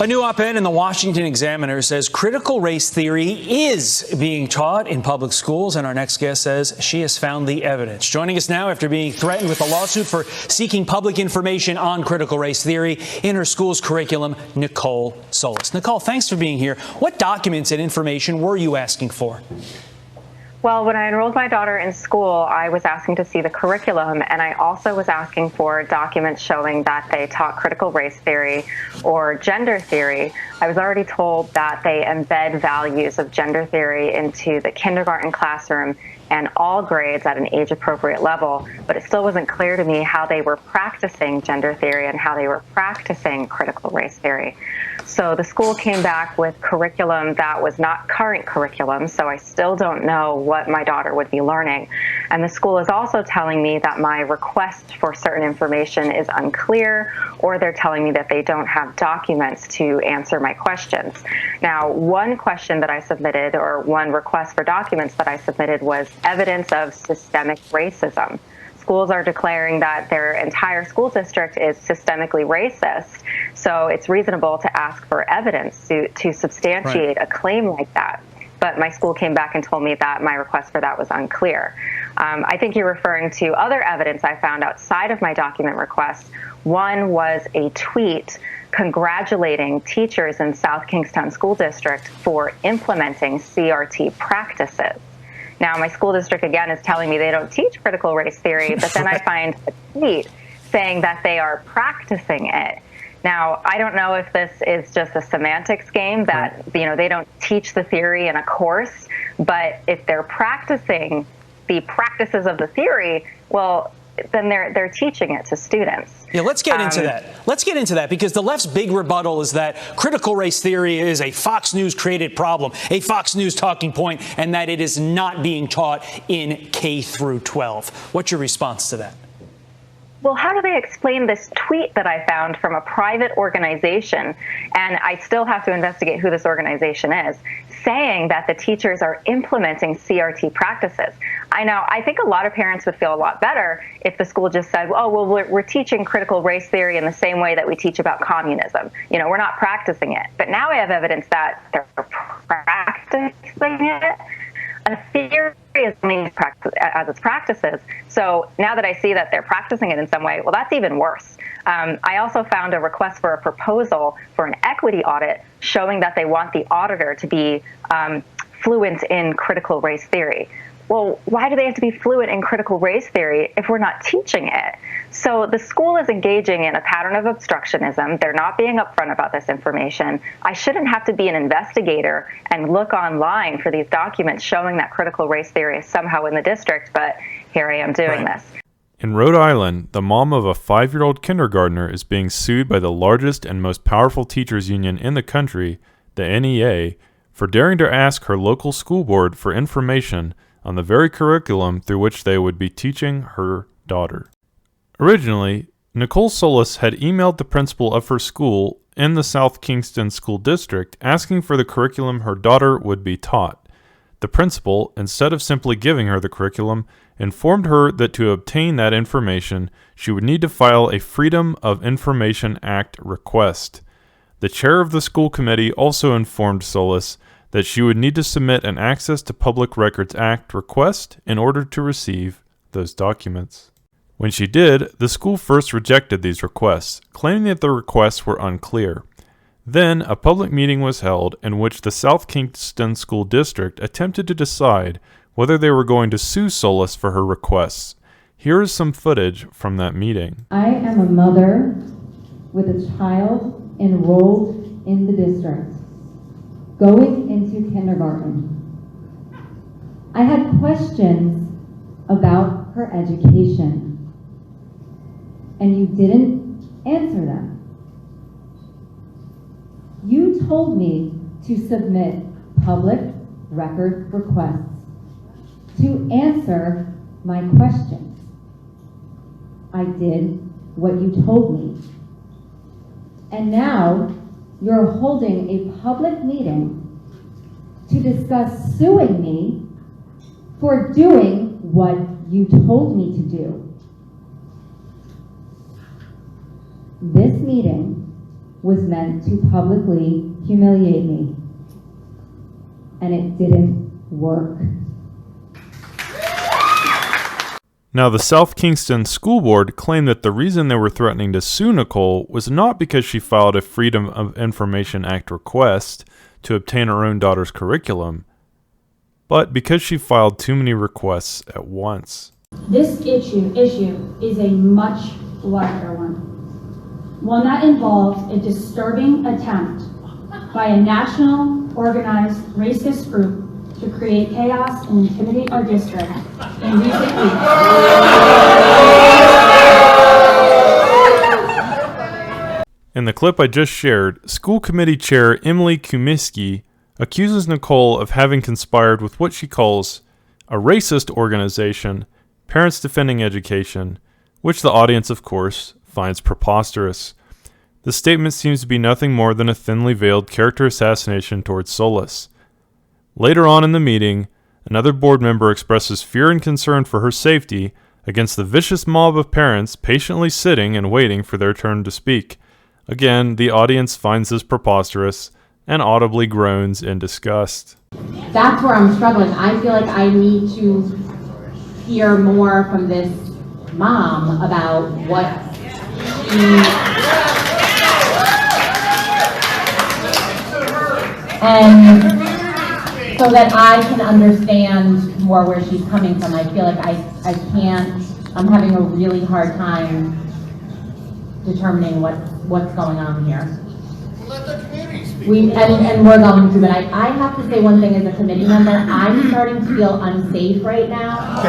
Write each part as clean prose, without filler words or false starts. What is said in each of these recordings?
A new op-ed in the Washington Examiner says critical race theory is being taught in public schools, and our next guest says she has found the evidence. Joining us now after being threatened with a lawsuit for seeking public information on critical race theory in her school's curriculum, Nicole Solis. Nicole, thanks for being here. What documents and information were you asking for? Well, when I enrolled my daughter in school, I was asking to see the curriculum, and I also was asking for documents showing that they taught critical race theory or gender theory. I was already told that they embed values of gender theory into the kindergarten classroom and all grades at an age-appropriate level, but it still wasn't clear to me how they were practicing gender theory and how they were practicing critical race theory. So the school came back with curriculum that was not current curriculum, so I still don't know what my daughter would be learning. And the school is also telling me that my request for certain information is unclear, or they're telling me that they don't have documents to answer my questions. Now, one question that I submitted, or one request for documents that I submitted, was evidence of systemic racism. Schools are declaring that their entire school district is systemically racist, so it's reasonable to ask for evidence to substantiate a claim like that. But my school came back and told me that my request for that was unclear. I think you're referring to other evidence I found outside of my document request. One was a tweet congratulating teachers in South Kingstown School District for implementing CRT practices. Now, my school district, again, is telling me they don't teach critical race theory, but then I find a tweet saying that they are practicing it. Now, I don't know if this is just a semantics game that, they don't teach the theory in a course, but if they're practicing the practices of the theory, well, then they're teaching it to students. Yeah, let's get into that. Let's get into that, because the left's big rebuttal is that critical race theory is a Fox News created problem, a Fox News talking point, and that it is not being taught in K through 12. What's your response to that? Well, how do they explain this tweet that I found from a private organization, and I still have to investigate who this organization is, saying that the teachers are implementing CRT practices? I think a lot of parents would feel a lot better if the school just said, oh, well, we're teaching critical race theory in the same way that we teach about communism. We're not practicing it. But now I have evidence that they're practicing it. A theory is only as its practices. So now that I see that they're practicing it in some way, well, that's even worse. I also found a request for a proposal for an equity audit showing that they want the auditor to be fluent in critical race theory. Well, why do they have to be fluent in critical race theory if we're not teaching it? So the school is engaging in a pattern of obstructionism. They're not being upfront about this information. I shouldn't have to be an investigator and look online for these documents showing that critical race theory is somehow in the district, but here I am doing this. In Rhode Island, the mom of a 5-year-old kindergartner is being sued by the largest and most powerful teachers union in the country, the NEA, for daring to ask her local school board for information on the very curriculum through which they would be teaching her daughter. Originally, Nicole Solis had emailed the principal of her school in the South Kingston School District asking for the curriculum her daughter would be taught. The principal, instead of simply giving her the curriculum, informed her that to obtain that information, she would need to file a Freedom of Information Act request. The chair of the school committee also informed Solis that she would need to submit an Access to Public Records Act request in order to receive those documents. When she did, the school first rejected these requests, claiming that the requests were unclear. Then, a public meeting was held in which the South Kingston School District attempted to decide whether they were going to sue Solis for her requests. Here is some footage from that meeting. I am a mother with a child enrolled in the district, going into kindergarten. I had questions about her education, and you didn't answer them. You told me to submit public record requests to answer my questions. I did what you told me. And now you're holding a public meeting to discuss suing me for doing what you told me to do. This meeting was meant to publicly humiliate me. And it didn't work. Now, the South Kingston School Board claimed that the reason they were threatening to sue Nicole was not because she filed a Freedom of Information Act request to obtain her own daughter's curriculum, but because she filed too many requests at once. This issue is a much larger one that involves a disturbing attempt by a national, organized, racist group to create chaos and intimidate our district in recent weeks. In the clip I just shared, school committee chair Emily Kumiski accuses Nicole of having conspired with what she calls a racist organization, Parents Defending Education, which the audience, of course, finds preposterous. The statement seems to be nothing more than a thinly veiled character assassination towards Solis. Later on in the meeting, another board member expresses fear and concern for her safety against the vicious mob of parents patiently sitting and waiting for their turn to speak. Again, the audience finds this preposterous and audibly groans in disgust. That's where I'm struggling. I feel like I need to hear more from this mom about what and so that I can understand more where she's coming from. I feel like I can't, I'm having a really hard time determining what's going on here. Let the community speak. And we're going to, but I have to say one thing as a committee member, I'm starting to feel unsafe right now.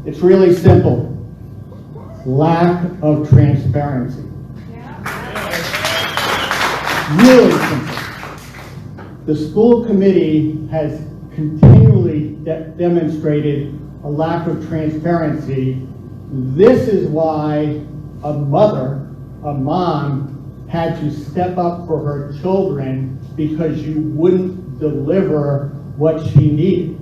It's really simple. Lack of transparency. Really simple. The school committee has continually demonstrated a lack of transparency. This is why a mom, had to step up for her children because you wouldn't deliver what she needed.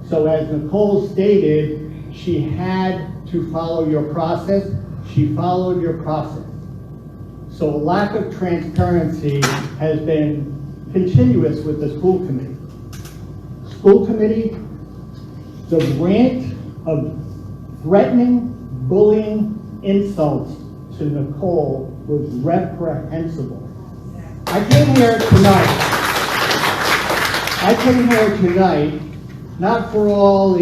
So as Nicole stated, she had to follow your process. She followed your process. So a lack of transparency has been continuous with the school committee. School committee, the rant of threatening, bullying, insults to Nicole was reprehensible. I came here tonight, not for all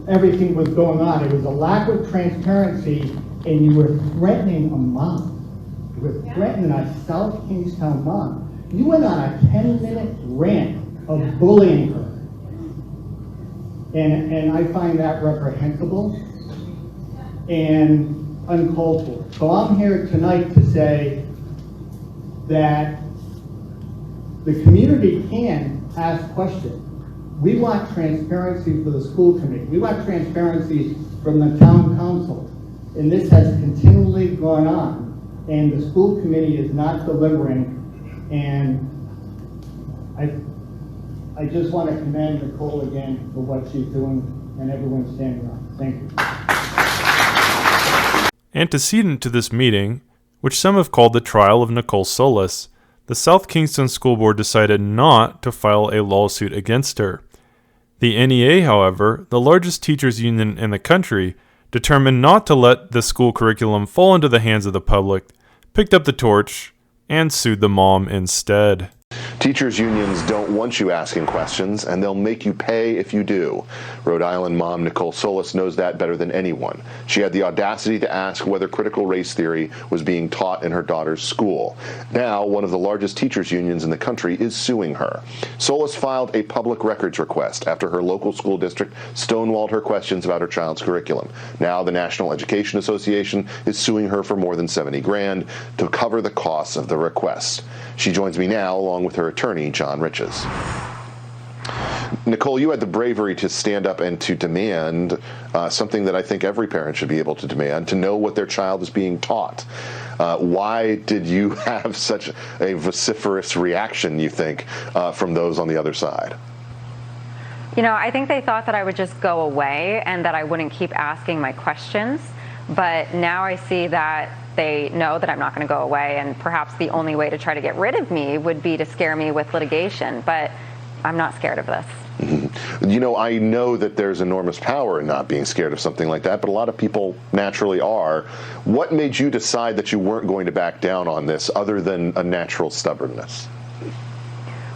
everything was going on. It was a lack of transparency, and you were threatening a mom. You were threatening a South Kingstown mom. You went on a 10-minute rant of bullying her. And I find that reprehensible and uncalled for. So I'm here tonight to say that the community can ask questions. We want transparency for the school committee. We want transparency from the town council. And this has continually gone on. And the school committee is not delivering. And I just want to commend Nicole again for what she's doing and everyone standing on. Thank you. Antecedent to this meeting, which some have called the trial of Nicole Solis, the South Kingston School Board decided not to file a lawsuit against her. The NEA, however, the largest teachers union in the country, determined not to let the school curriculum fall into the hands of the public, picked up the torch, and sued the mom instead. Teachers unions don't want you asking questions, and they'll make you pay if you do. Rhode Island mom Nicole Solis knows that better than anyone. She had the audacity to ask whether critical race theory was being taught in her daughter's school. Now, one of the largest teachers unions in the country is suing her. Solis filed a public records request after her local school district stonewalled her questions about her child's curriculum. Now, the National Education Association is suing her for more than $70 grand to cover the costs of the request. She joins me now, along with her attorney, John Riches. Nicole, you had the bravery to stand up and to demand something that I think every parent should be able to demand, to know what their child is being taught. Why did you have such a vociferous reaction, you think, from those on the other side? You know, I think they thought that I would just go away and that I wouldn't keep asking my questions. But now I see that they know that I'm not going to go away, and perhaps the only way to try to get rid of me would be to scare me with litigation. But I'm not scared of this. You know, I know that there's enormous power in not being scared of something like that, but a lot of people naturally are. What made you decide that you weren't going to back down on this other than a natural stubbornness?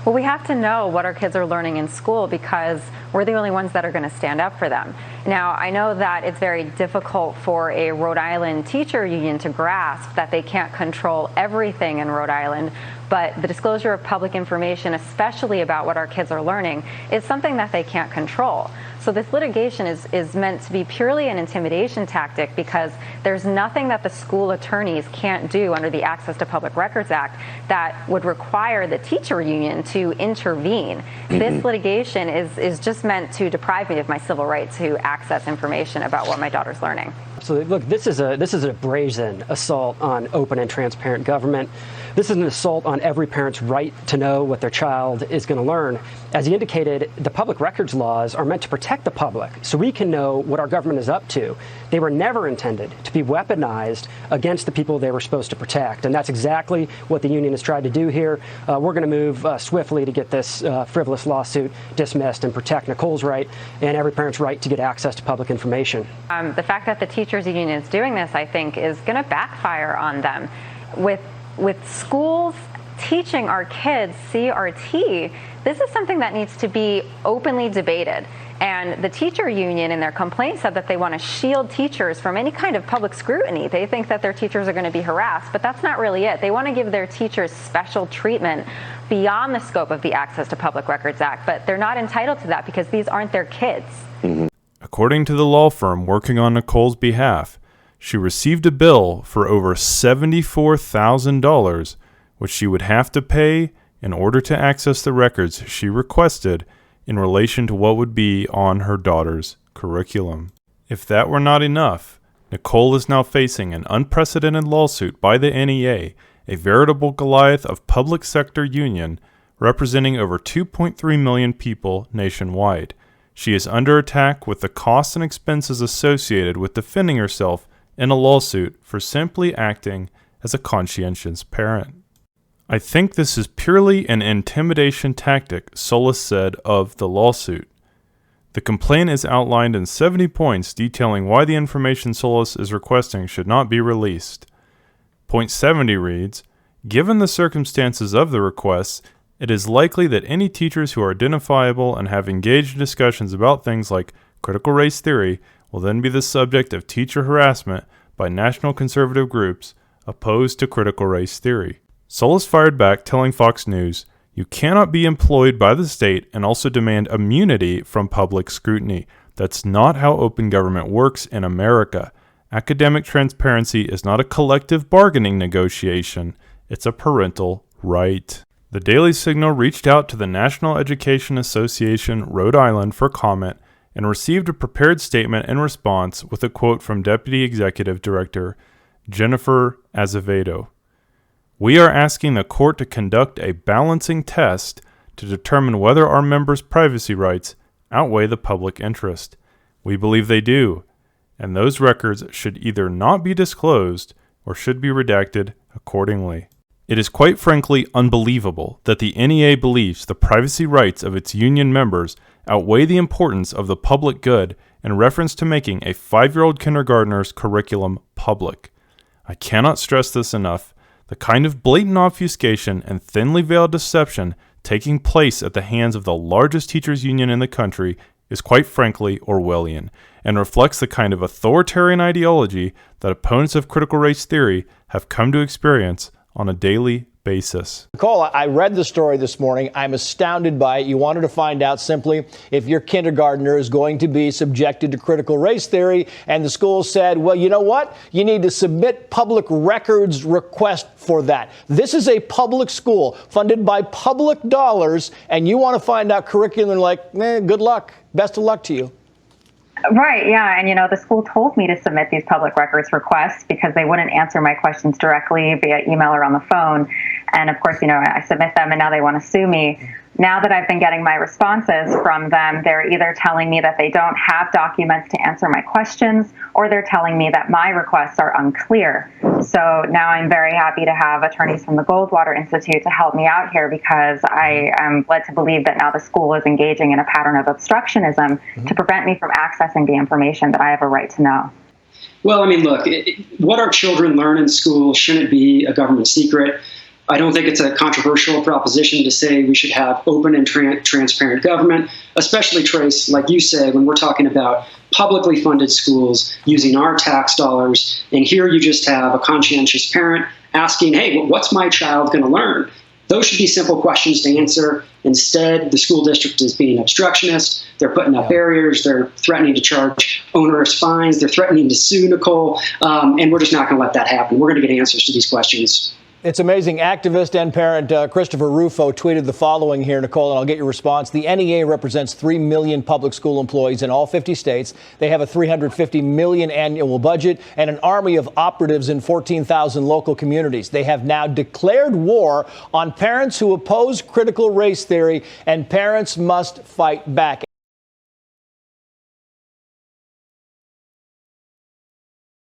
Well, we have to know what our kids are learning in school because we're the only ones that are going to stand up for them. Now, I know that it's very difficult for a Rhode Island teacher union to grasp that they can't control everything in Rhode Island, but the disclosure of public information, especially about what our kids are learning, is something that they can't control. So this litigation is meant to be purely an intimidation tactic because there's nothing that the school attorneys can't do under the Access to Public Records Act that would require the teacher union to intervene. This litigation is just meant to deprive me of my civil right to access information about what my daughter's learning. So look, this is a brazen assault on open and transparent government. This is an assault on every parent's right to know what their child is going to learn. As you indicated, the public records laws are meant to protect the public so we can know what our government is up to. They were never intended to be weaponized against the people they were supposed to protect. And that's exactly what the union has tried to do here. We're going to move swiftly to get this frivolous lawsuit dismissed and protect Nicole's right and every parent's right to get access to public information. The fact that the teachers union is doing this, I think, is going to backfire on them. With schools teaching our kids CRT, this is something that needs to be openly debated. And the teacher union in their complaint said that they want to shield teachers from any kind of public scrutiny. They think that their teachers are going to be harassed, but that's not really it. They want to give their teachers special treatment beyond the scope of the Access to Public Records Act, but they're not entitled to that because these aren't their kids. According to the law firm working on Nicole's behalf, she received a bill for over $74,000, which she would have to pay in order to access the records she requested in relation to what would be on her daughter's curriculum. If that were not enough, Nicole is now facing an unprecedented lawsuit by the NEA, a veritable Goliath of public sector union representing over 2.3 million people nationwide. She is under attack with the costs and expenses associated with defending herself in a lawsuit for simply acting as a conscientious parent. I think this is purely an intimidation tactic, Solis said of the lawsuit. The complaint is outlined in 70 points detailing why the information Solis is requesting should not be released. Point 70 reads, "Given the circumstances of the requests, it is likely that any teachers who are identifiable and have engaged in discussions about things like critical race theory will then be the subject of teacher harassment by national conservative groups opposed to critical race theory." Solis fired back, telling Fox News, "You cannot be employed by the state and also demand immunity from public scrutiny. That's not how open government works in America. Academic transparency is not a collective bargaining negotiation. It's a parental right." The Daily Signal reached out to the National Education Association Rhode Island for comment and received a prepared statement in response with a quote from Deputy Executive Director Jennifer Azevedo. "We are asking the court to conduct a balancing test to determine whether our members' privacy rights outweigh the public interest. We believe they do, and those records should either not be disclosed or should be redacted accordingly. It is quite frankly unbelievable that the NEA believes the privacy rights of its union members outweigh the importance of the public good in reference to making a 5-year-old kindergartner's curriculum public. I cannot stress this enough. The kind of blatant obfuscation and thinly veiled deception taking place at the hands of the largest teachers union in the country is quite frankly Orwellian and reflects the kind of authoritarian ideology that opponents of critical race theory have come to experience on a daily basis." Nicole, I read the story this morning. I'm astounded by it. You wanted to find out simply if your kindergartner is going to be subjected to critical race theory, and the school said, well, you know what? You need to submit public records request for that. This is a public school funded by public dollars, and you want to find out curriculum like, good luck. Best of luck to you. Right, yeah, and the school told me to submit these public records requests because they wouldn't answer my questions directly via email or on the phone. And of course, I submit them and now they want to sue me. Now that I've been getting my responses from them, they're either telling me that they don't have documents to answer my questions, or they're telling me that my requests are unclear. So now I'm very happy to have attorneys from the Goldwater Institute to help me out here, because I am led to believe that now the school is engaging in a pattern of obstructionism to prevent me from accessing the information that I have a right to know. Well, I mean, look, what our children learn in school shouldn't be a government secret. I don't think it's a controversial proposition to say we should have open and transparent government, especially, Trace, like you say, when we're talking about publicly funded schools using our tax dollars. And here you just have a conscientious parent asking, hey, what's my child going to learn? Those should be simple questions to answer. Instead, the school district is being obstructionist. They're putting up barriers. They're threatening to charge onerous fines. They're threatening to sue Nicole. And we're just not going to let that happen. We're going to get answers to these questions. It's amazing. Activist and parent Christopher Rufo tweeted the following here, Nicole, and I'll get your response. The NEA represents 3 million public school employees in all 50 states. They have a $350 million annual budget and an army of operatives in 14,000 local communities. They have now declared war on parents who oppose critical race theory, and parents must fight back.